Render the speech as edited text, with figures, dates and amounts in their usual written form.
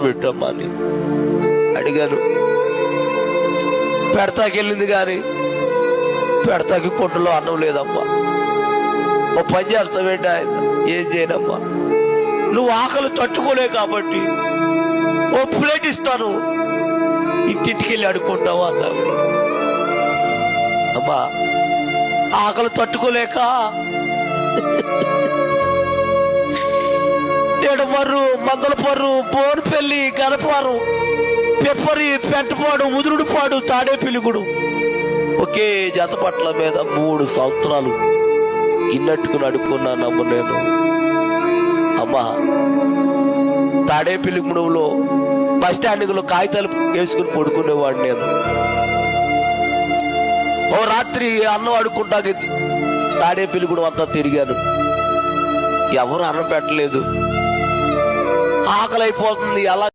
పెట్టమ్మా అని అడిగాను. పెడతాకెళ్ళింది కానీ పెడతాకి పొట్టులో అన్నం లేదమ్మా. ఓ పని చేస్తావేంటి ఆయన, ఏం చేయనమ్మా, నువ్వు ఆకలి తట్టుకోలే కాబట్టి ఓ ప్లేట్ ఇస్తాను, ఇంటింటికి వెళ్ళి అడుక్కుంటావు అన్నావు. అమ్మా ఆకలి తట్టుకోలేక నేడమర్రు, మందలపర్రు, బోన్పల్లి, గనపారం, పెప్పరి, పెంటపాడు, ముదురుడుపాడు, తాడేపిలిగుడు ఒకే జతపట్ల మీద 3 సంవత్సరాలు ఇన్నట్టుకుని అడుక్కున్నానమ్మ నేను. అమ్మా తాడేపిలిగుడులో బస్టాండ్లో కాగితాలు వేసుకుని పడుకునేవాడు నేను. ఓ రాత్రి అన్నం అడుక్కుంటాకి తాడేపిలిగుడు అంతా తిరిగాను, ఎవరు అన్నం పెట్టలేదు, ఆకలి అయిపోతుంది. అలా